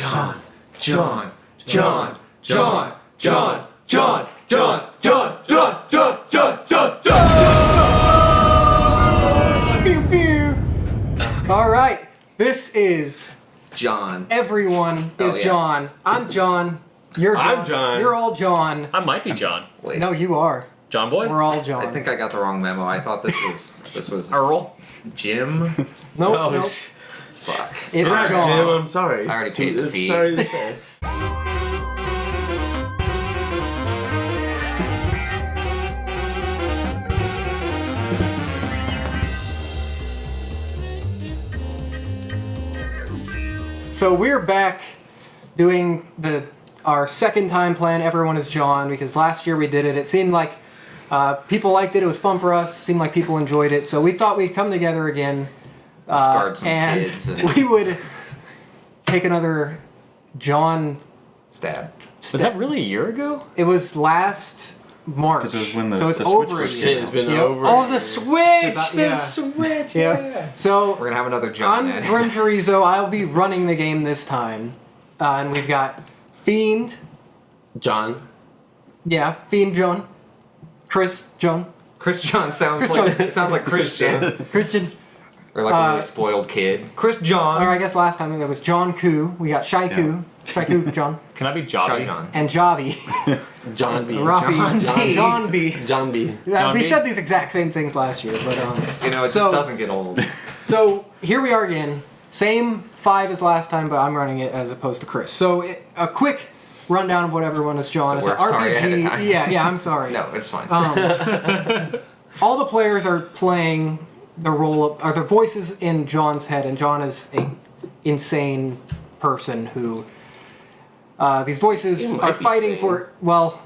John, John, John, John, John, John, John, John, John, John, John, John, John. Pew pew. All right, this is John. Everyone is John. I'm John. You're John. I'm John. You're all John. I might be John. Wait. No, you are. John Boy? We're all John. I think I got the wrong memo. I thought this was Earl? Jim. Nope. Oh, nope. Fuck. It's Alright, John. Jim, I'm sorry. I already paid the fee. Sorry to say. So we're back doing our second time plan. Everyone is John because last year we did it. It seemed like people liked it. It was fun for us. Seemed like people enjoyed it. So we thought we'd come together again Scarred some and kids. we would take another John. Stab. Was that really a year ago? It was last March. 'Cause it was when so it's the over Switch a was year. Shit has been Yep. over. Oh, the Switch! Yeah. The Switch! Yeah. So We're gonna have another John. I'm then. Grimm Chorizo. I'll be running the game this time, and we've got Fiend. John. Yeah, Fiend John. Chris John. Chris John sounds Chris like John. it sounds like Christian Christian. or like a really spoiled kid. Chris John. Or I guess last time there was John Koo. We got Shykoo. Shykoo John. Can I be Shy Jobby? John. And Jobby. John B. Robby. John B. John B. Yeah, we B. said these exact same things last year, but You know, it So- just doesn't get old. So here we are again. Same 5 as last time, but I'm running it as opposed to Chris. So a quick rundown of what everyone is John. So It's an we're sorry ahead of RPG. time. Yeah, I'm sorry. No, it's fine. All the players are playing the role of, are their voices in John's head, and John is a insane person who these voices He might are be fighting sane. for. Well,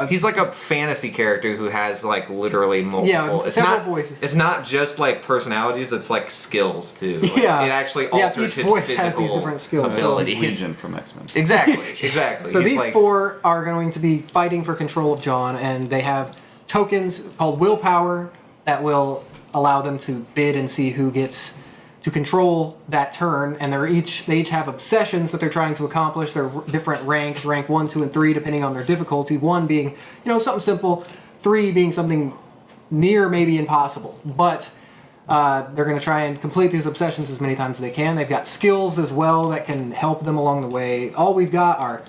He's like a fantasy character who has like literally multiple. Yeah, it's several not, voices. It's not just like personalities; it's like skills too. Like, Yeah. it actually Yeah, alters each his voice physical has these different skills. abilities. Legion from X-Men. Exactly, exactly. so He's these like, 4 are going to be fighting for control of John, and they have tokens called willpower that will allow them to bid and see who gets to control that turn, and they each have obsessions that they're trying to accomplish. They're different ranks, rank 1, 2, and 3, depending on their difficulty. 1 being, something simple, 3 being something near maybe impossible. But they're going to try and complete these obsessions as many times as they can. They've got skills as well that can help them along the way. All we've got are,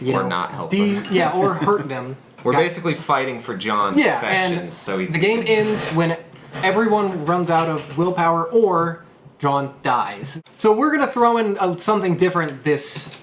Or not help them. Yeah, or hurt them. We're Got- basically fighting for John's yeah, affections. and So the game ends when everyone runs out of willpower or John dies. So we're gonna throw in something different this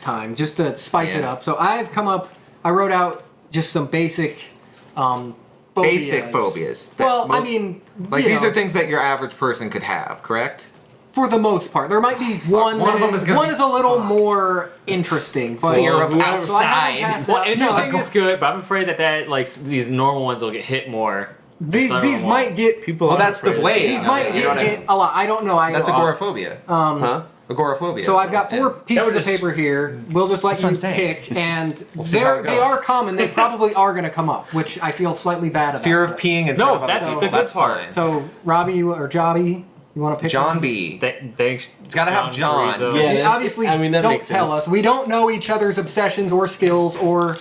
time, just to spice it Yeah. up. So I wrote out just some basic phobias. basic phobias. that Well, I most- mean, like you these know, are things that your average person could have, correct? for the most part. There might be one. One of them is gonna one be is a little fucked. more interesting, but Fear of So I haven't outside. passed Well, out- interesting no, is good, but I'm afraid that these normal ones will get hit more. these might get People. Well, are that's the afraid of way. it. these Yeah, might you know what get I hit mean? a lot. I don't know. That's agoraphobia. Huh? Agoraphobia. So I've got 4 pieces would of just- paper here. We'll just let That's what you I'm saying. pick, and see how it they goes. are common. They probably are going to come up, which I feel slightly bad about. Fear of peeing in No, front of other that's people. the good That's part. fine. So Robby or Jobby, you want to pick John one? B. Thanks. It's gotta have John. Chorizo. Yeah. that's- Obviously, I mean, that don't makes tell sense. us. We don't know each other's obsessions or skills or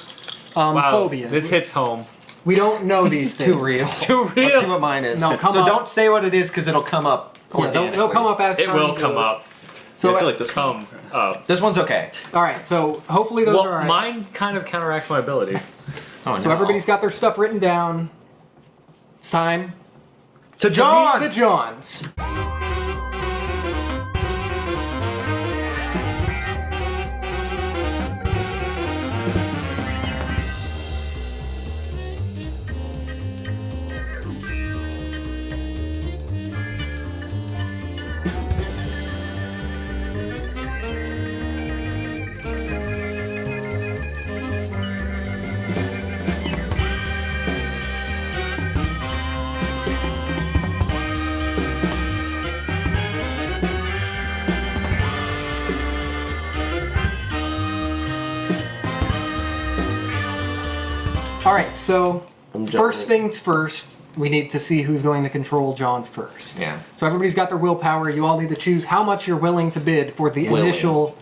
Wow, phobias. this hits home. We don't know these things. Too real. Too Let's see real. what mine is. No, come so up. don't say what it is because it'll come up. Yeah, they'll come up as It time will come goes. up. So I feel like this Come up. This one's okay. all right. So hopefully those Well, are all right. mine kind of counteracts my abilities. Oh, So everybody's got their stuff written down. It's time to to meet the Johns. All right, so first things first, we need to see who's going to control John first. Yeah. So everybody's got their willpower. You all need to choose how much you're willing to bid for the Willing. initial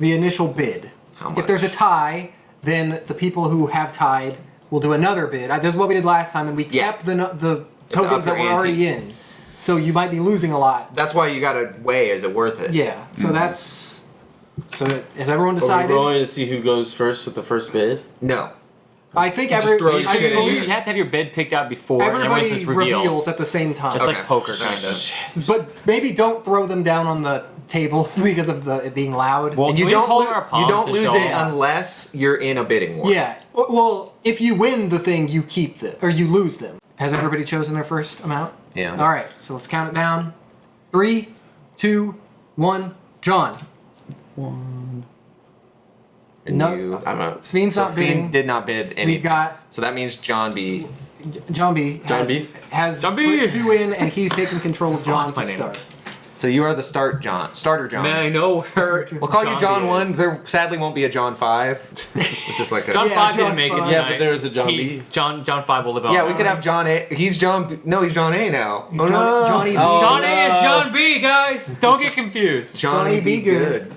the initial bid. How If there's a much? tie, then the people who have tied will do another bid. This is what we did last time, and we Yeah. kept the tokens that upper were already in. So you might be losing a lot. That's why you gotta weigh. Is it worth it? Yeah. So that's. So has everyone Are we decided? rolling to see who goes first with the first bid? No. I think just throw I shit in. believe You have to have your bid picked out before, and everybody everyone just reveals reveals. at the same time. It's Okay. like poker, kind of. But maybe don't throw them down on the table because of it being loud. Well, And you can we just don't hold our palms you don't to lose show it them? unless you're in a bidding war. Yeah. Well, if you win the thing, you keep them or you lose them. Has everybody chosen their first amount? Yeah. All right. So let's count it down. 3, 2, 1. John. And No. you, I'm out. Fiend's not bidding. Fiend did not bid anything. We've got So that means John B. John B. John B? has John B. put 2 in, and he's taking control of John that's my to name. start. So you are the starter John. Man, I know where. We'll call you John B 1. is. There sadly won't be a John 5. This is like a John Yeah, 5 John didn't make it 5. tonight. Yeah, but there was a John B. John 5 will live on. Yeah, we could have John A. He's John B. No, he's John A now. He's Oh, John, no. Johnny B. Oh, John A is no. John B, guys. Don't get confused. Johnny B. Good.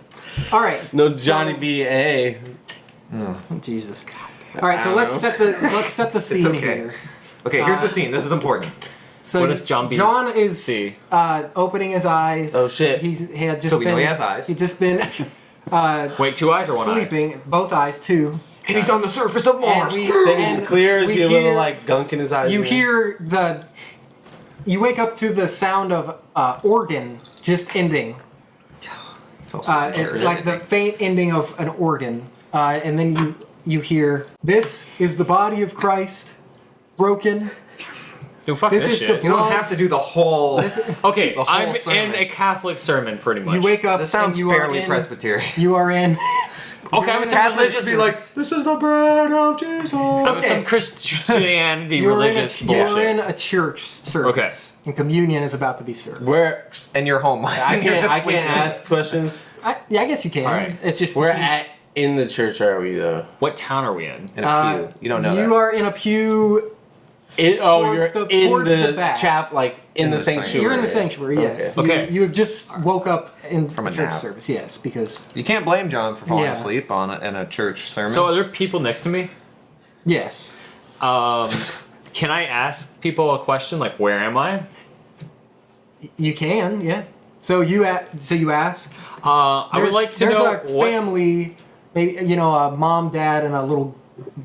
All right. No, Johnny So- B. A. Jesus. All right. So I let's don't set the scene okay. here. Okay, here's the scene. This is important. So What does John B John is see? opening his eyes. Oh, shit. He had just So we been. know he has eyes. He'd just been Wait, 2 eyes or 1 eye? sleeping, both eyes too. And he's on the surface of And Mars. we- Think and it's clear? Is we he a little hear- like gunk in his eyes? You man? hear the. You wake up to the sound of organ just ending, like the faint ending of an organ, and then you hear, "This is the body of Christ, broken." Dude, fuck This this is the shit. You don't have to do the whole. Okay, the whole I'm sermon. in a Catholic sermon, pretty much. You wake up. This sounds and you fairly are in, Presbyterian. You are in. Okay, I'm You're in some a- religious. "This is the bread of Jesus." I'm Okay. some Christianity You're religious in a, you're bullshit. in a church service. Okay. And communion is about to be served. Where And you're homeless. I You're can't, just I sleeping. can't ask questions. Yeah, I guess you can. All right. It's just Where at in the church are we though? What town are we in? In a pew. You don't know You that. are in a pew. You're Towards the- in towards the, the back. chap, like in the the sanctuary. You're in the sanctuary, yes. Okay. You have just woke up in From a church nap. service, yes, because You can't blame John for falling Yeah. asleep in a church sermon. So are there people next to me? yes. Can I ask people a question like, where am I? You can, yeah. So you ask. I would like to know There's a family, maybe a mom, dad, and a little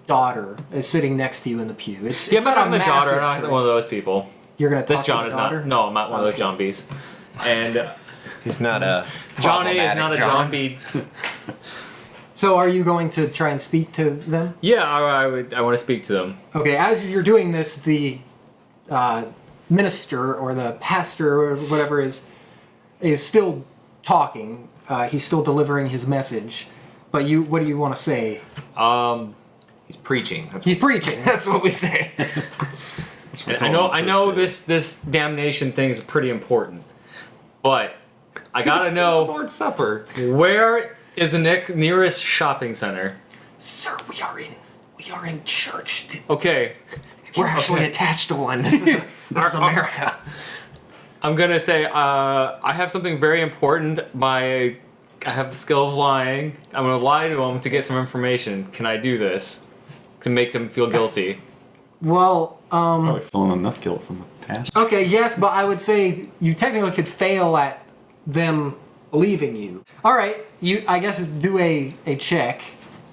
daughter is sitting next to you in the pew. It's Yeah, it's but not I'm a the daughter, massive not church. one of those people. You're gonna This talk John to is the daughter? not. No, I'm not one of those Okay. John B's. And he's not a. John A is not a John problematic B. So are you going to try and speak to them? Yeah, I want to speak to them. Okay, as you're doing this, the minister or the pastor or whatever is still talking. He's still delivering his message. But what do you want to say? He's preaching. That's, He's preaching. that's what we say. And I know this damnation thing is pretty important, but I gotta This is know the Lord's Supper. where is the nearest shopping center. Sir, we are in church. Okay, We're actually attached to one. This is America. I'm gonna say I have something very important. I have a skill of lying. I'm gonna lie to them to get some information. Can I do this to make them feel guilty? Well, Probably feeling enough guilt from the past. okay, yes, but I would say you technically could fail at them believing you. All right, I guess do a check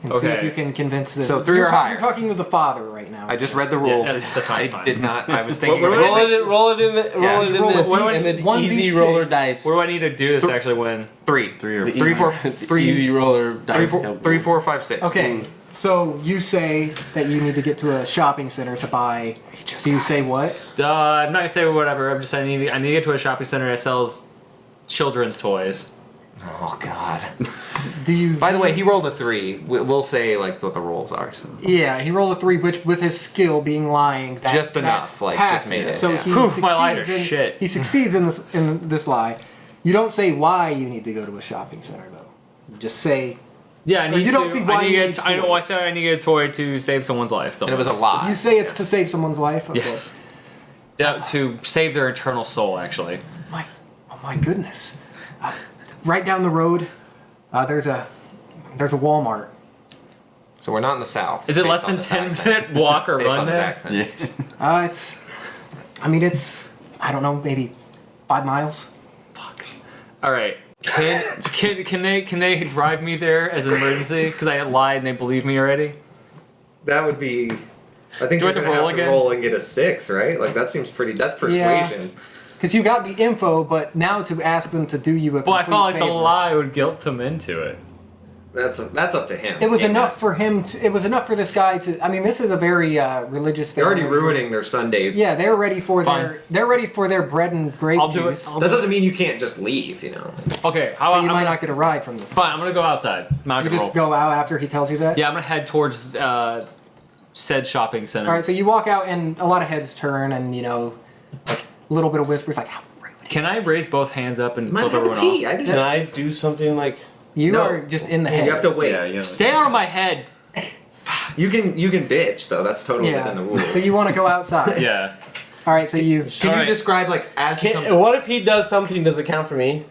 and see if Okay. you can convince them. So 3 or higher. You're talking to the father right now. I just read the rules. that's I fine. did not. I was thinking. What- of what- it. Roll it in the roll it. in the One easy D6. roller dice. What do I need to do to actually win? Three, or three, four, three, easy roller three, dice. four, 3, 4, 5, 6. Okay, so you say that you need to get to a shopping center to buy. Do you say what? I'm not gonna say whatever. I'm just saying I need to get to a shopping center that sells children's toys. Oh God. Do you? By the way, he rolled a 3. We'll say like what the rolls are. So. Yeah, he rolled a 3, which with his skill being lying, Just enough, like, just made it, So yeah. he Whew, succeeds my lighter, in shit. he succeeds in this lie. You don't say why you need to go to a shopping center though. You just say Yeah, I need you to. don't see why I need you to need get. I know. toys. I said I need to get a toy to save someone's life. And it was a lie. you say it's to save someone's life. Okay. Yes. Yeah, to save their eternal soul, actually. Oh my goodness. Right down the road, there's a There's a Walmart. So we're not in the south. Is it based less on than this 10 accent. minute walk or Based run on his there? accent. Yeah. It's I don't know, maybe 5 miles. All right. Can they drive me there as an emergency? Because I lied and they believe me already. That would be. I think Do I you're have to gonna roll have to again? roll and get a 6, right? Like that seems pretty. That's persuasion. Because you got the info, but now to ask them to do you a Well, I complete felt like the favor. lie would guilt them into it. That's up to him. It was Yeah. enough for him to. It was enough for this guy to. I mean, this is a very religious They're family. already ruining their Sunday. Yeah, they're ready for Fine. their bread and grape I'll do it. juice. That doesn't mean you can't just leave. You know. Okay, how But about you I'm might gonna, not get a ride from this. Fine, I'm gonna go outside. I'm not You gonna just roll. go out after he tells you that. Yeah, I'm gonna head towards said shopping center. All right, so you walk out and a lot of heads turn, and like a little bit of whispers, like, "How rude." Can I raise both hands up and Might flip have to everyone pee. off? I didn't. Can I do something like? You No. are just in the head. You have to wait. Yeah, you know. Stay out of my head. You can bitch though. That's totally Yeah. within the rules. So you want to go outside. Yeah. All right, so you. Can Alright. you describe like as he comes? What if he does something? Does it count for me?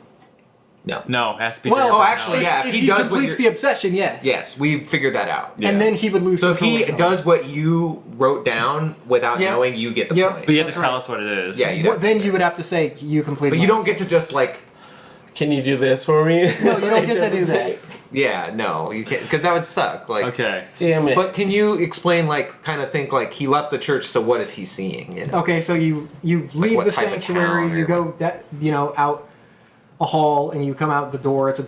No. No, it has to be. Well, Oh, different actually, personality. yeah. if he does what completes the you're- obsession, yes. Yes, we figured that out. Yeah. And then he would lose. So if control he of it. does what you wrote down without Yep. knowing, you get the Yep. point. But you have to That's tell right. us what it is. Yeah, you'd Well, have to then say you it. would have to say you completed. But you don't get to just like, Can you do this for me? No, you don't get to do that. yeah, no, you can't, because that would suck. Like, Okay. Damn it. But can you explain, like, kind of think like he left the church, so what is he seeing? You know? Okay, so you leave what the type of sanctuary, town you or go out a hall, and you come out the door. It's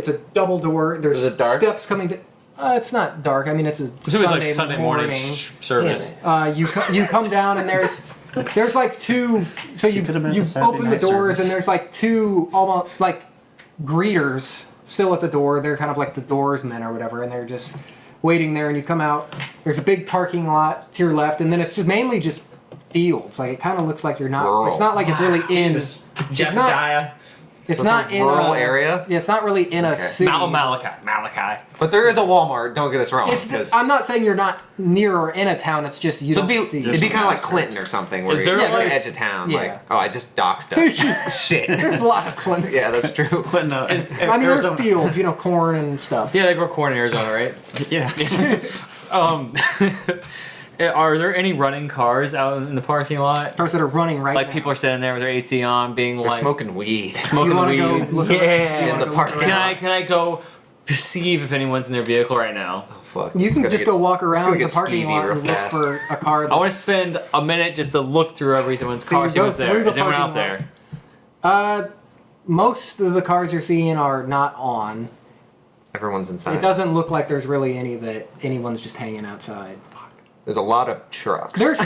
a double door. There's Is it dark? steps coming to. It's not dark. I mean, it's a So it was Sunday, like Sunday morning service. You come down and there's like two. So you could have been you the Saturday open the night doors service. and there's like two almost like greeters still at the door. They're kind of like the doorsmen or whatever, and they're just waiting there. And you come out. There's a big parking lot to your left, and then it's just mainly just fields. Like it kind of looks like you're not. Rural. It's not like it's really in. Jebediah. It's So not it's a in rural a area? Yeah, it's not really in a Okay. city. Malachi. But there is a Walmart. Don't get us wrong. It's 'cause- I'm not saying you're not near or in a town. It's just you so don't see. it'd be it. kind of like Clinton or something, where Is you're there, at the like- edge of town. Yeah. Like, oh, I just doxed us. Shit. There's lots of Clinton. Yeah, that's true. Clinton, I mean, there's fields, corn and stuff. Yeah, they grow corn in Arizona, right? Yeah. Are there any running cars out in the parking lot? Cars that are running right Like now. people are sitting there with their AC on, being They're like smoking weed. smoking You want to weed. go look Yeah, around? You in wanna the go parking look around? Can I go perceive if anyone's in their vehicle right now? Oh, fuck. You It's can gonna just get- go walk it's gonna around the get parking skeevy lot real and look fast. for a car. I want to spend a minute just to look through everyone's So car, you see go what's there. through the Is anyone out parking there? Most of the cars you're seeing are not on. Everyone's inside. It doesn't look like there's really any that anyone's just hanging outside. There's a lot of trucks. There's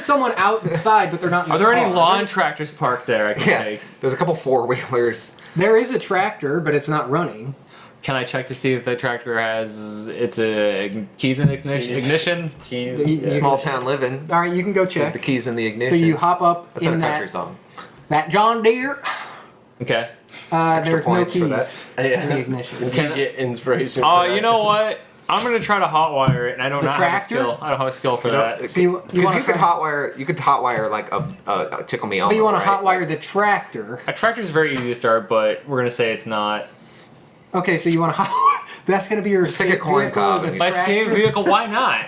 someone outside, but they're not. In Are the there any car. lawn tractors parked there I can yeah. take? There's a couple 4-wheelers. There is a tractor, but it's not running. Can I check to see if the tractor has keys in ignition? Keys. You- Yeah. Small town living. All right, you can go With check. the keys in the So ignition. you hop up That's in in a country that song. John Deere. Okay. There's no points for keys that. in the ignition. Can you get inspiration? Oh, for that? you know what? I'm gonna try to hotwire it, and I don't The have a tractor? skill. I don't have a skill for that. So you Because wanna you could try- hotwire. You could hotwire like a tickle me elmo. But you want to right? hotwire the tractor. A tractor's very easy to start, but we're gonna say it's not. Okay, so you want to that's going to be your take a escape corn vehicle cob is a and- My escape tractor? vehicle, why not?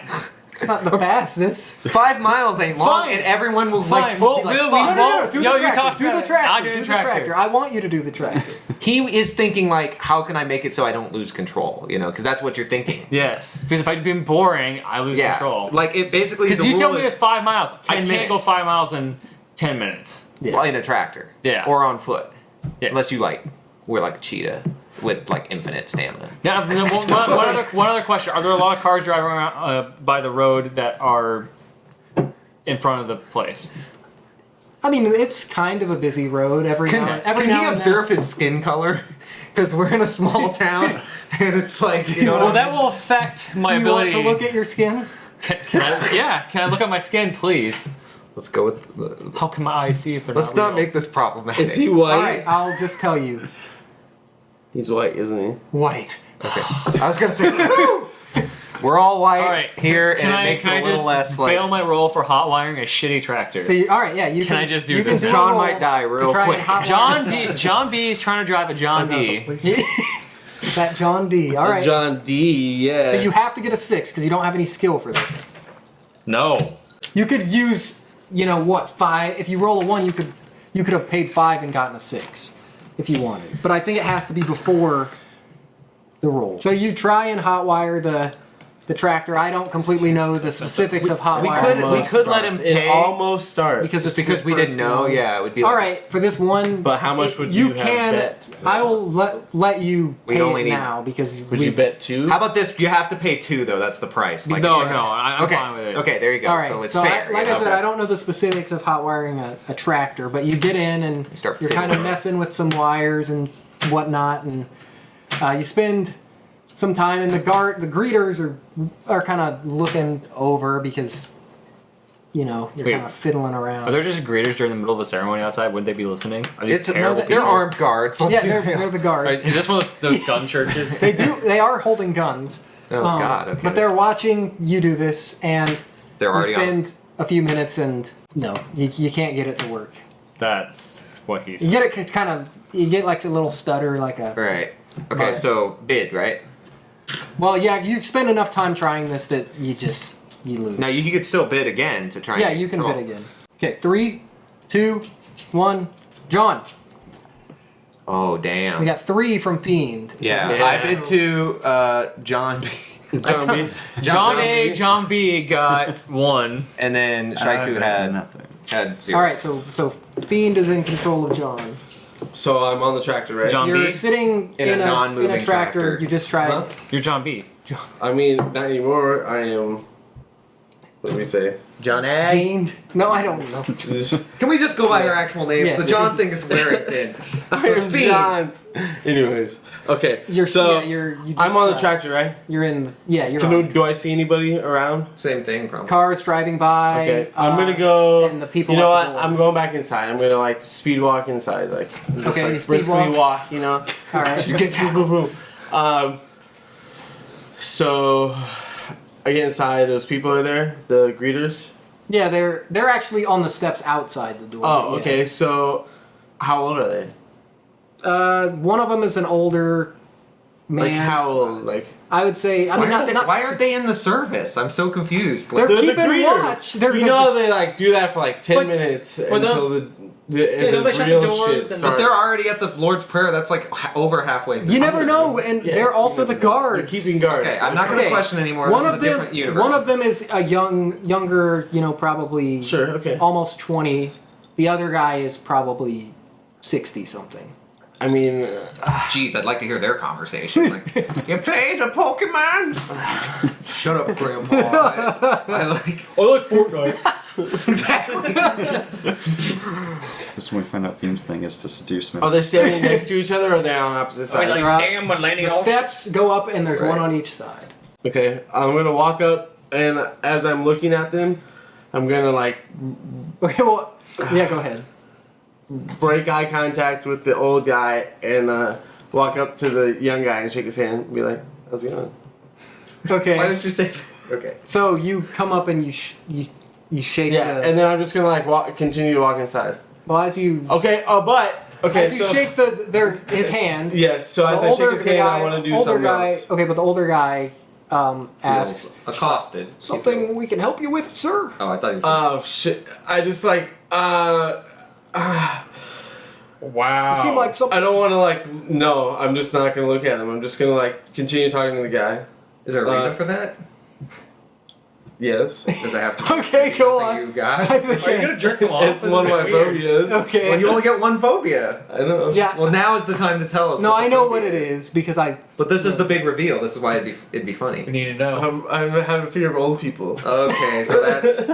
It's not the fastest. 5 miles ain't long, Fine. and everyone will Fine, like. we'll- be like, we'll- "Fuck." No, do Yo, the you tractor. talked Do about the it. tractor. I'll do Do the the tractor. tractor. I want you to do the tractor. He is thinking like, how can I make it so I don't lose control? You know, because that's what you're thinking. Yes, because if I'd been boring, I lose Yeah, control. like it basically. Because the you rule told me is- it's 5 miles. I 10 can't go minutes. 5 miles in 10 minutes. well, in a tractor. Yeah. Or on foot. Yeah. Unless you like we're like a cheetah with like infinite stamina. Now, one other question: are there a lot of cars driving around by the road that are in front of the place? I mean, it's kind of a busy road every Can, now and can now he and observe his skin color? Because we're in a small town, and it's like you know. Well, what I that mean? will affect my then. Do you want ability. to look at your skin? Can I look at my skin, please? Let's go with. The, How can my eyes see if they're let's not not real? make this problematic. Is he All white? right, I'll just tell you. He's white, isn't he? White. Okay. I was gonna say. We're all white All right, here, can and I, it makes it can a I little just less like. fail my role for hotwiring a shitty tractor? So all right, yeah, you Can can. I just do you this can now? a John roll might die to real try and quick. hotwire- John B is trying to drive a John D. That John D. All right. John D. Yeah. So you have to get a 6 because you don't have any skill for this. No. You could use, 5. If you roll a 1, you could have paid 5 and gotten a 6 if you wanted. But I think it has to be before the roll. So you try and hotwire the tractor. I don't completely know the specifics of hotwire. We could let him It pay almost starts. because it's because the we didn't first know. one. Yeah, it would be. All Like, right, for this one. But how much would you have bet? I will let you We pay only it need- now because Would you bet 2? How about this? You have to pay 2 though. That's the price. Like, No, it's- no, I'm Okay. fine with it. Okay, there you go. All right, So it's so fair. like yeah. I said, Okay. I don't know the specifics of hot wiring a tractor, but you get in and start you're kind of fiddling. messing with some wires and whatnot, and you spend some time, and the greeters are kind of looking over because you're Wait. kind of fiddling around. Are there just greeters during the middle of a ceremony outside? Wouldn't they be listening? Are these It's terrible they're people? armed guards. Let's Yeah, be they're real. the guards. Is this one of those gun churches? They are holding guns. Oh God. Okay. But they're watching you do this, and They're you already on. spend a few minutes, and no, you can't get it to work. That's what he You said. get it you get like a little stutter, like a. Right. Okay. But- So bid, right? Well, yeah, you spend enough time trying this that you lose. Now you could still bid again to try. Yeah, and you can control. bid again. Okay, 3, 2, 1, John. Oh damn. We got 3 from Fiend. Yeah, Yeah. I bid to John B. John B. John A, John B got 1. and then I Shykoo got had nothing. 0. All right, so Fiend is in control of John. So I'm on the tractor, right? John You're B? sitting In a in non-moving a tractor. tractor. You just tried. Huh? You're John B. I mean, not anymore. I am. What do we say? John A. Fiend. No, I don't know. Can we just go by your actual name? Yes. The John thing is very thin. I am Fiend. John. Anyways, okay. You're so you just I'm on the tried. tractor, right? You're in. Yeah, you're on. Do I see anybody around? Same thing, probably. Cars driving by. Okay, I'm gonna go. and the people You know at what? the door. I'm going back inside. I'm gonna like speed walk inside, like just Okay, like you speed briskly walk. walk. You know. All right. You get So I get inside. Those people are there. The greeters. Yeah, they're actually on the steps outside the door. Oh, yeah. okay. So how old are they? One of them is an older man. Like how old? Like I would say. I mean, not. Why aren't they in the service? I'm so confused. They're the keeping greeters. watch. They're you know they like do that for like 10 But- minutes but until the don't they shut the real doors shit and- starts. But they're already at the Lord's Prayer. That's like over halfway through. You never know, and Yeah, they're also you the never know. guards. They're keeping guards. Okay, I'm not going to Okay. question anymore. One This of is a them. different universe. One of them is a younger. Probably Sure. Okay. almost 20. The other guy is probably 60 something. I mean, Jeez, I'd like to hear their conversation. Like, you played a Pokemon? Shut up, Grandpa. I like. I like Fortnite. Just when we find out Fiend's thing is to seduce me. are they standing next to each other or are they on opposite I was sides? like, Right. damn, we're landing The off. steps go up, and there's Right. one on each side. Okay, I'm gonna walk up, and as I'm looking at them, I'm gonna like Okay, well, yeah, go ahead. break eye contact with the old guy and walk up to the young guy and shake his hand and be like, "How's it going?" Okay. Why did you say? Okay. So you come up and you shake Yeah, the. and then I'm just gonna like continue to walk inside. well, as you Okay. Oh, but okay. as you so, shake his hand. Yes. So as the I shake older his hand, I guy- want to do older something guy, else. Okay, but the older guy asks Feels accosted. He something feels- we can help you with, sir. Oh, I thought he was. Oh shit! I just like Wow. You seem like something. I don't want to like. No, I'm just not gonna look at him. I'm just gonna like continue talking to the guy. is there a reason uh, for that? Yes. Does it have to? Okay, go something on. You got? Are you gonna jerk them off? It's one of my phobias. Okay. Well, you only get one phobia. I know. yeah. Well, now is the time to tell us. no, what the I know phobia what it is because I. But this is the big reveal. This is why it'd be funny. We need to know. I have a fear of old people. Okay, so that's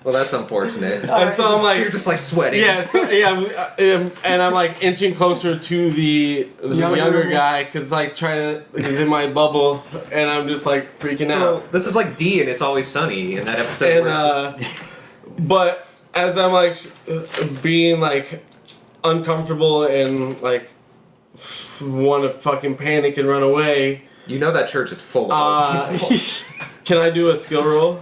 well, that's unfortunate. And so I'm So like, you're just like sweating. yeah, so, yeah, and I'm like inching closer to the younger guy because like trying to, he's in my bubble, and I'm just like freaking So out. this is like D and It's Always Sunny in that episode. And where but as I'm like being like uncomfortable and like want to fucking panic and run away, you know that church is full of old people. can I do a skill roll?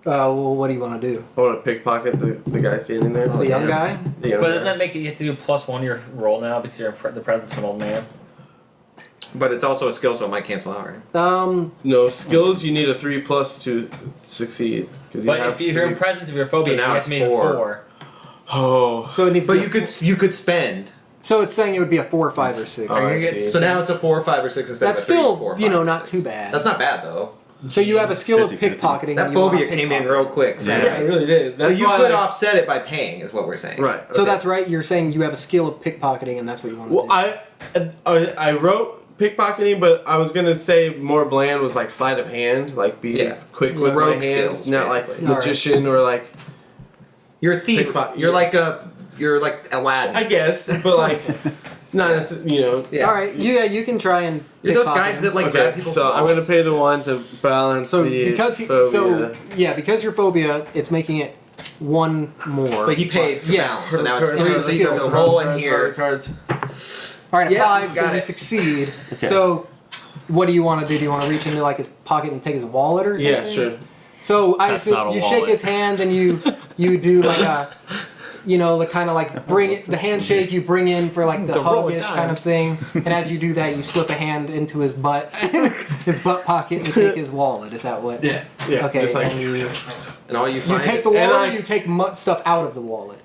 Well, what do you want to do? I want to pickpocket the guy standing there. The young guy? The young But guy. doesn't that make it you have to do +1 your roll now because you're in the presence of an old man? But it's also a skill, so it might cancel out, right? No, skills, you need a 3+ to succeed. Because But if you're in presence of your phobia, So now you have it's to make it 4. 4. Oh. So it needs. But to be you could spend. So it's saying it would be a 4, 5, or 6. Oh, I see. So now it's a 4, 5, or 6 instead That's of a 3, still, 4, 5, you know, or not 6. too bad. That's not bad though. So you have a skill of 50-50. pickpocketing. That and you wanna phobia came in pickpocket. real quick. Is that Yeah, right? it really did. But That's you why, could like, offset it by paying, is what we're saying. Right. So okay. that's right. You're saying you have a skill of pickpocketing, and that's what you want to Well, do. I wrote pickpocketing, but I was gonna say more bland was like sleight of hand, like be Yeah. quick with my Rogue hands, skills, not like basically. magician or like. You're a thief. Pickpocket, You're yeah. like Aladdin. I guess, but like, not necessarily, you know. Yeah. All right, you can try and. You're those pickpocket guys him. that like grab Okay, people. so I'm gonna pay the 1 to balance So the because phobia. because your phobia, it's making it 1 more. But he paid to Yeah. balance, so now it's Cards, 3. cards, So you cards, can cards, roll in here. Cards. All right, a Yeah, 5, so got you it. succeed. Okay. So, what do you want to do? Do you want to reach into like his pocket and take his wallet or something? Yeah, sure. So I That's assume not a you shake wallet. his hand and you do like a, you know, like kind of like bring it, the handshake you bring in for like It's the a roll of huggish dimes. kind of thing. And as you do that, you slip a hand into his butt, his butt pocket, and take his wallet. Is that what? Yeah. Yeah. Okay. Just like. and you And all you find take is the wallet, I- or you take stuff out of the wallet.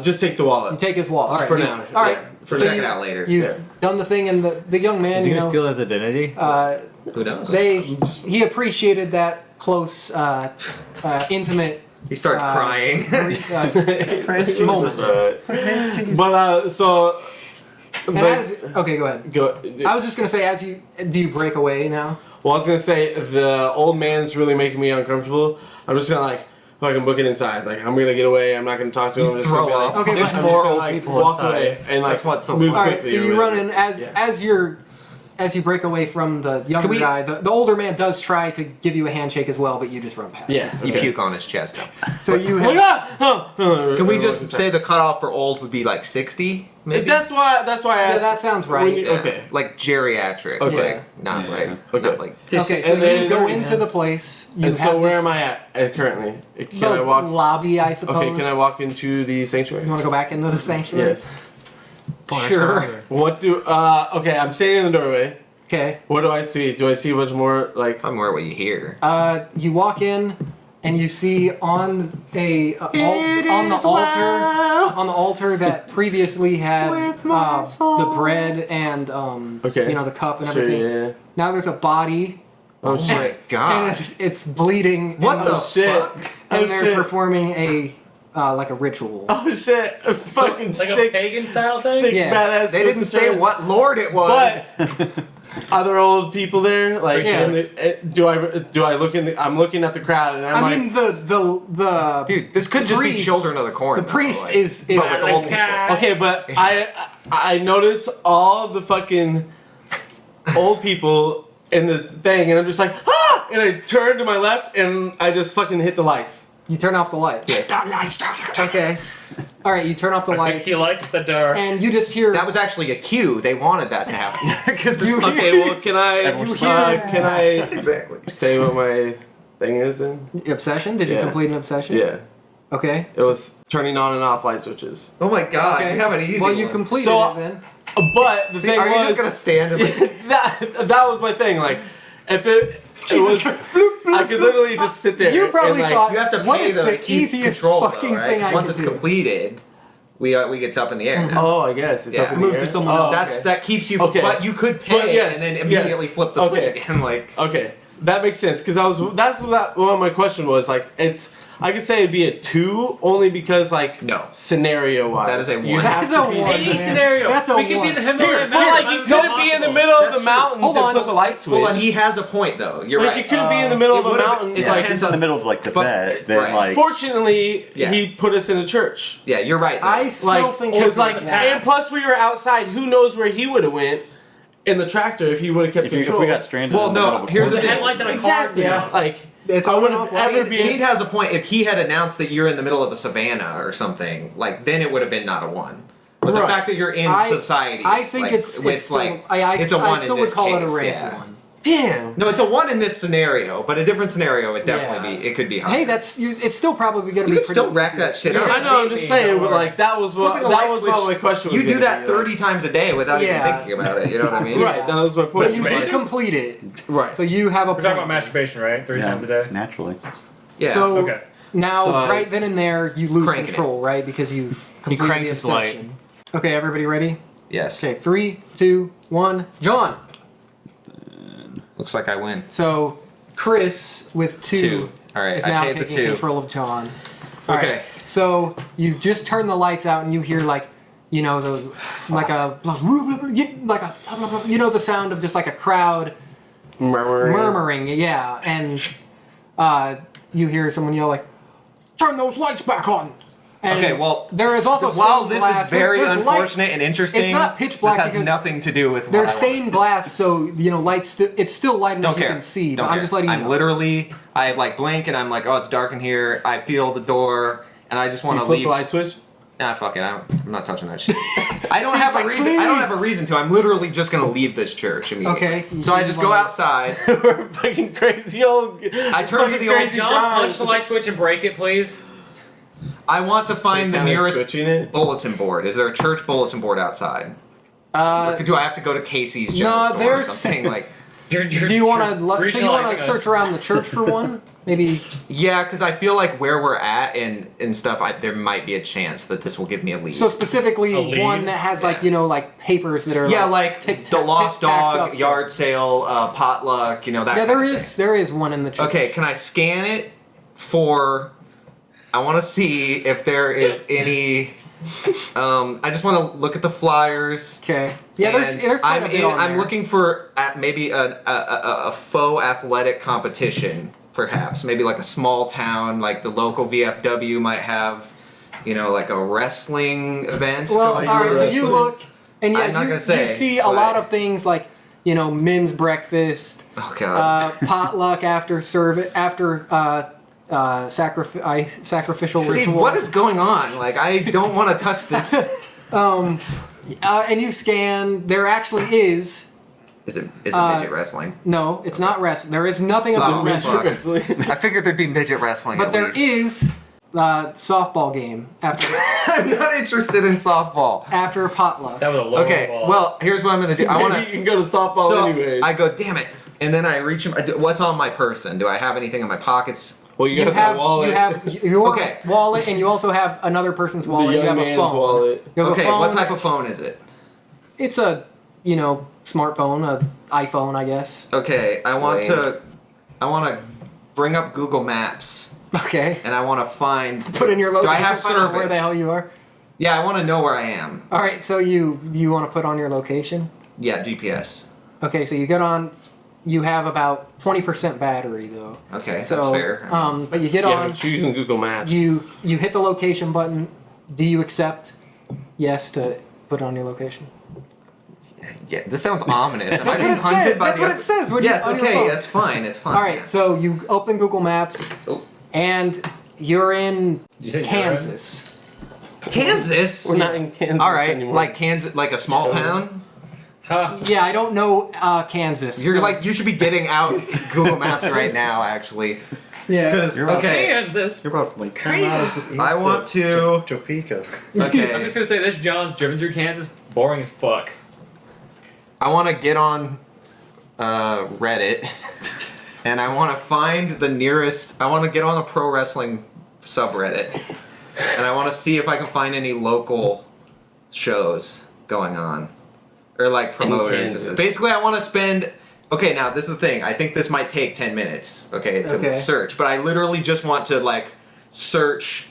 Just take the You wallet. take his wallet. All right. For you- now, All right. yeah, for so check you, it out later. You've Yeah. done the thing, and the young man, Is he you gonna know, steal his identity? Who knows? he appreciated that close, intimate. He starts crying. Moments. But so. And But, okay, go ahead. go. I was just gonna say, do you break away now? Well, I was gonna say the old man's really making me uncomfortable. I'm just gonna like fucking book it inside. Like I'm gonna get away. I'm not gonna talk to him. I'm just throw gonna be up. like, Okay, There's but- I'm more just gonna, old like, people walk inside. away and like That's what's so move fun. All right, quickly. so or you run whatever. in as you break away from the younger we- guy. The older man does try to give you a handshake as well, but you just run past. Yeah. him. You okay. puke on his chest. So you Oh my have, God! Huh. Can we just say the cutoff for old would be like 60? Maybe. That's why I yeah, asked. that sounds right. when you- Yeah, Okay. Like geriatric. Okay. Like, not Yeah. like. Okay. Not like. Okay, so And then- you go into the place. You And so have where this- am I at currently? Can the I walk? lobby, I suppose. Okay, can I walk into the sanctuary? You want to go back into the sanctuary? Yes. Sure. What do? Okay, I'm standing in the doorway. Okay. What do I see? Do I see a bunch more like? I'm aware what you hear. You walk in, and you see on the altar that previously had the bread and Okay. you know, the cup and Sure, everything. yeah. Now there's a body, Oh shit! my God. and it's bleeding. What and, the Oh shit! fuck? And Oh they're shit! performing a like a ritual. Oh shit! A fucking like sick, a pagan style thing? sick Yeah. badass. They didn't say what lord it was. But are there old people there? Like, Yeah. do I look in the? I'm looking at the crowd, and I'm I like, mean the Dude, this could just be priest- children of the corn. The though, priest like- is But with Like old a people. cat. okay, but I notice all the fucking old people in the thing, and I'm just like, ah! And I turn to my left, and I just fucking hit the lights. you turn off the light. Yes. Okay. All right, you turn off the I think lights, he likes the dark. and you just hear. That was actually a cue. They wanted that to happen. 'Cause it's fucking- Okay, well, can I exactly. say what my thing is then? Obsession? Did you Yeah. complete an obsession? Yeah, Okay. it was turning on and off light switches. Oh my God, Okay. you have an easy Well, you one. completed So- it then. But the See, thing are was, you just gonna stand and like, that was my thing. Like, if it was, I could literally just sit there. You probably and, like, thought, you have to what pay is the the keep easiest control fucking though, right? thing 'Cause I once could it's do? completed, we get up in the air now. Oh, I guess it's Yeah. up in Move the to air. someone Oh, else. That's okay. that keeps you. Okay. But you could pay But yes, and then immediately yes. flip the Okay. switch again. Like Okay, that makes sense because that's what my question was. Like, I could say it'd be a 2 only because like No. scenario wise That is a you one. have That's to a be- one. Any man. scenario. That's a we could one. be in the Himalayan But mountains. like you couldn't be in the middle of the mountains Hold and on. flip a light switch. hold on, he has a point though. You're like right. you couldn't be in the middle it of a would've- mountain. it like, depends in the on- middle of like the but- bed, then right. like fortunately, Yeah. he put us in a church. Yeah, you're right. though. I still Like, think because it's like, that. and plus we were outside. Who knows where he would have went in the tractor if he would have kept if control. we got stranded. Well, in the no, middle of a here's the The cornfield. headlights on a car. Exactly. Yeah. Like It's I on wouldn't and off ever lights. be. Fiend has a point. If he had announced that you're in the middle of the savannah or something, like then it would have been not a 1. But the Right. fact that you're in society, I think like, it's with still, like I it's a 1 still in would this call case, it a rank yeah. one. Damn. No, it's a 1 in this scenario, but a different scenario would definitely be. It could be higher. Hey, it's still probably going to You be could still pretty rack easy. that shit Yeah. up. I know. I'm just saying, but like that was what Flipping the light switch, my question was. You do gonna that be, 30 times a day without even Yeah. thinking about it. You know what I mean? Like, right. That was my point. But you did Masturbation? complete it. Right. So you have a We're talking point. about masturbation, right? 3 Yeah, times a day. Naturally. Yeah. So Okay. now, So, right then and there, you lose Cranking control, right? Because you've completed cranked the his light. ascension. Okay, everybody ready? yes. Okay, 3, 2, 1, John. Looks like I win. So Chris with 2 2. All right. is I now paid the taking 2. control of John. All Okay. right, so you just turn the lights out and you hear like, you know, the like a you know the sound of just like a crowd murmuring, yeah, and you hear someone yell like, "Turn those lights back on!" And Okay, well, there is also while stained this glass. is very There's light- unfortunate and interesting, It's not pitch black this has because nothing to do with what There's I want. stained glass, so you know lights. It's still light enough Don't you care. can see. Don't But I'm care. just letting you I'm know. literally, I like blink and I'm like, oh, it's dark in here. I feel the door, and I just want You to flip leave. the light switch. Nah, fuck it. I'm not touching that shit. I don't have like, a reason. I don't have a please. reason to. I'm literally just gonna leave this church immediately. Okay, So I just go wanna- outside. We're fucking crazy old. I turn to the old. crazy John, John. punch the light switch and break it, please. I want to find the Kinda nearest switching it. bulletin board. Is there a church bulletin board outside? Or do I have to go to Casey's general store or there's- something like? Do you want to? So you want to search around the church for one? Maybe. Yeah, because I feel like where we're at and stuff, there might be a chance that this will give me a lead. So specifically, A lead? one that has like Yeah. like papers that are yeah, like tic- the lost tic-tacked dog, up. yard sale, potluck, that. Yeah, kind there of is thing. there is one in the church. Okay, can I scan it for? I want to see if there is any. I just want to look at the flyers. Okay. Yeah, there's quite a bit on I'm there. looking for maybe a faux athletic competition, perhaps. Maybe like a small town, like the local VFW might have, like a wrestling event. Well, going all right. on. So you look, and yeah, I'm not you, gonna say, you see a but- lot of things like men's breakfast, Oh god. potluck after service after sacrificial See, ritual. what is going on? Like, I don't want to touch this. and you scan. There actually is. Is it midget wrestling? No, it's not wrestling. There is nothing about Oh, wrestling. fuck. I figured there'd be midget wrestling. But at there least. is softball game after I'm not interested in softball. after potluck. That was a low Okay, ball. well, here's what I'm gonna do. I want Maybe you to. can go to softball So anyways. I go, damn it, and then I reach him. What's on my person? Do I have anything in my pockets? Well, you You got have that wallet. you have your Okay. wallet, and you also have another person's the wallet. young You have a man's phone. wallet. You have Okay, a phone. what type of phone is it? It's a smartphone, a iPhone, I guess. Okay, I want Lame. to bring up Google Maps, Okay. and I want to find. Put in your location. Do I have find out service? where the hell you are. Yeah, I want to know where I am. All right. So you want to put on your location? Yeah, GPS. Okay. So you get on. You have about 20% battery though. Okay, So, that's fair. But you get Yeah, on. but choosing Google Maps. You hit the location button. Do you accept? Yes to put on your location. Yeah, this sounds ominous. Am I That's being what it hunted says. by That's the what other- it says when you- Yes, on your okay, phone. that's fine. It's fine. All right. So you open Google Maps, Oh, and you're in You said Kansas. Kansas. We're not in Kansas All right, anymore. like Kansas, like a small town. Huh. Yeah, I don't know Kansas. You're so- like you should be getting out Google Maps right now, actually. yeah. Because You're about- okay, Kansas. You're about like 10 miles east I want of to- Topeka. I'm okay, just gonna say this: John's driven through Kansas, boring as fuck. I want to get on Reddit, and I want to find the nearest. I want to get on a pro wrestling subreddit, and I want to see if I can find any local shows going on, or like promoters. Kansas. Basically, I want to spend. Okay, now this is the thing. I think this might take 10 minutes. Okay, to Okay. search, but I literally just want to like search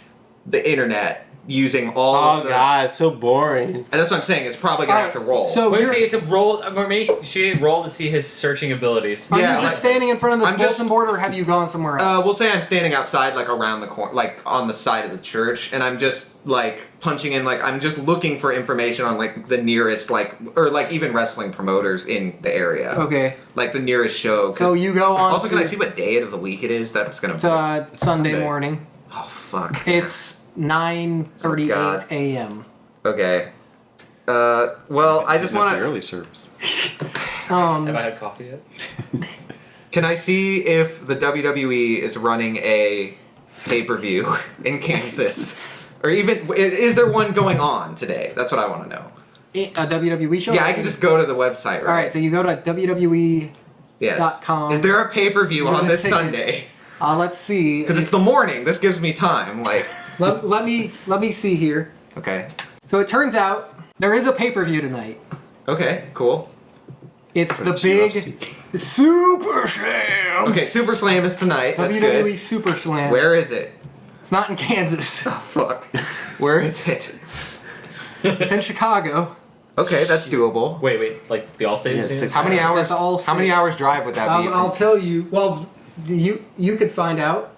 the internet using all Oh of the. god, it's so boring. And that's what I'm saying. It's probably gonna have to roll. So What you're, is it? It's a roll. Or maybe she roll to see his searching abilities. are Yeah, you just like- standing in front of this I'm just- bulletin board, or have you gone somewhere else? We'll say I'm standing outside, like around the corner, like on the side of the church, and I'm just like punching in, like I'm just looking for information on like the nearest, like or like even wrestling promoters in the area. Okay. Like the nearest show. 'cause- So you go on. Also, to, can I see what day of the week it is? That's gonna. It's Sunday morning. Oh fuck. It's 9:38 Oh, God. a.m. Okay. Well, I just Not want the to. early service. Have I had coffee yet? Can I see if the WWE is running a pay-per-view in Kansas? Or even, is there one going on today? That's what I want to know. A WWE show? Yeah, I can just go to the website, right? Alright, so you go to WWE. Yes. .com. Is there a pay-per-view Go to on the this tickets. Sunday? Let's see. Because it's the morning. This gives me time. Like, let me see here. okay. So it turns out there is a pay-per-view tonight. Okay, cool. It's the It's big UFC. Super Slam. Okay, Super Slam is tonight. That's WWE good. Super Slam. Where is it? It's not in Kansas. Fuck. Where is it? It's in Chicago. Okay, that's doable. Wait, like the Allstate Yeah, scene? 6 How many hours? That's all How many state. hours drive would that be? I'll tell you. Well, you could find out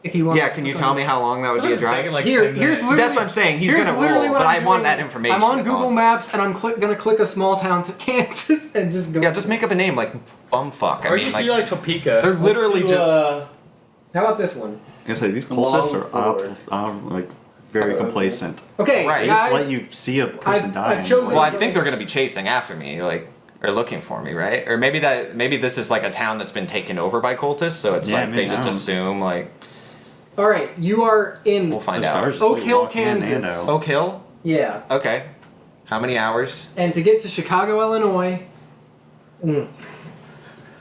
if you want. Yeah, can you tell me how long that would be a It's taking drive? like Here, 10 here's minutes. literally. That's what I'm saying. He's here's gonna literally roll, what but I'm I want doing. that information. I'm on That's all Google I'm Maps and I'm gonna click a small town to Kansas and just go. Yeah, just make up a name like Bumfuck. I Or mean, just like, do like Topeka. they're literally just. How about this one? I say these Long cultists forward. are like very complacent. Okay, Right. They guys. just let you see a person I've dying. chosen- Well, I think they're gonna be chasing after me, like, or looking for me, right? Or maybe this is like a town that's been taken over by cultists, so it's Yeah, like they maybe, just I don't- assume like All right, you are in. we'll find Those out. cars just Oak like Hill, walk in and Kansas. out. Oak Hill. Yeah, Okay. How many hours? and to get to Chicago, Illinois,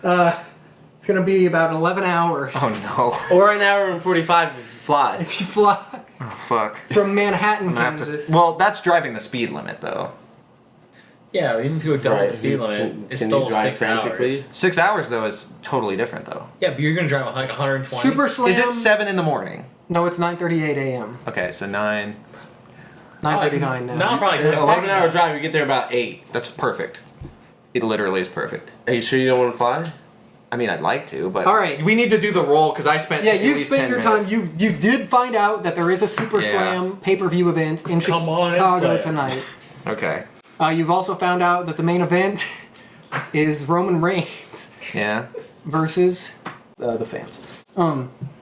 it's gonna be about 11 hours Oh Or an hour and 45 if you fly. if you fly no. Oh fuck. from Manhattan, I'm gonna have Kansas. to. Well, that's driving the speed limit though. Yeah, even if you go double Right, the speed limit, it's can still you drive 6 frantically? hours. 6 hours though is totally different though. Yeah, but you're gonna drive like 120. Super Slam. Is it 7 in the morning? No, it's 9:38 a.m. Okay, so 9. 9:39 now. Now I'm probably going 11-hour drive, you get there about 8. That's perfect. It literally is perfect. Are you sure you don't want to fly? I mean, I'd like to, but All right. we need to do the roll because I spent. Yeah, at you least spent 10 your minutes. time. You did find out that there is a Super Yeah. Slam pay-per-view event in Come on, Chicago it's tonight. Okay. You've also found out that the main event is Roman Reigns Yeah. versus the fans.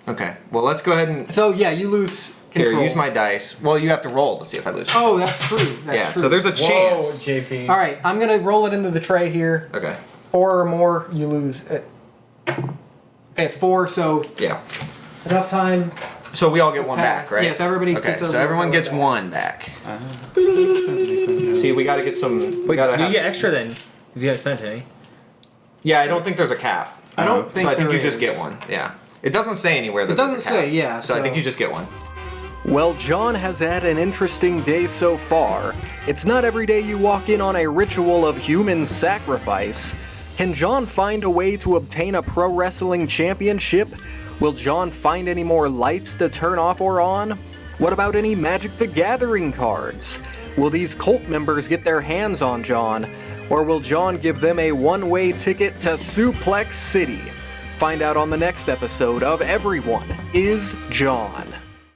Okay. Well, let's go ahead and So yeah, you lose here. control. Use my dice. Well, you have to roll to see if I lose. Oh, that's true. That's yeah. true. So there's a Whoa, chance. JP. All right, I'm gonna roll it into the tray here. Okay. 4 or more, you lose. Okay, it's 4, so Yeah. enough time. So we all get one pass. back, right? Yes, everybody Okay. gets a So everyone little gets back. one back. See, we got to get some. We got to You have. get extra then if you haven't spent any. Yeah, I don't think there's a cap. I don't think So I think there you just is. get one. Yeah. It doesn't say anywhere that It doesn't there's a cap. say, yeah, So I think so- you just get one. Well, John has had an interesting day so far. It's not every day you walk in on a ritual of human sacrifice. Can John find a way to obtain a pro wrestling championship? Will John find any more lights to turn off or on? What about any Magic the Gathering cards? Will these cult members get their hands on John? Or will John give them a one-way ticket to Suplex City? Find out on the next episode of Everyone is John.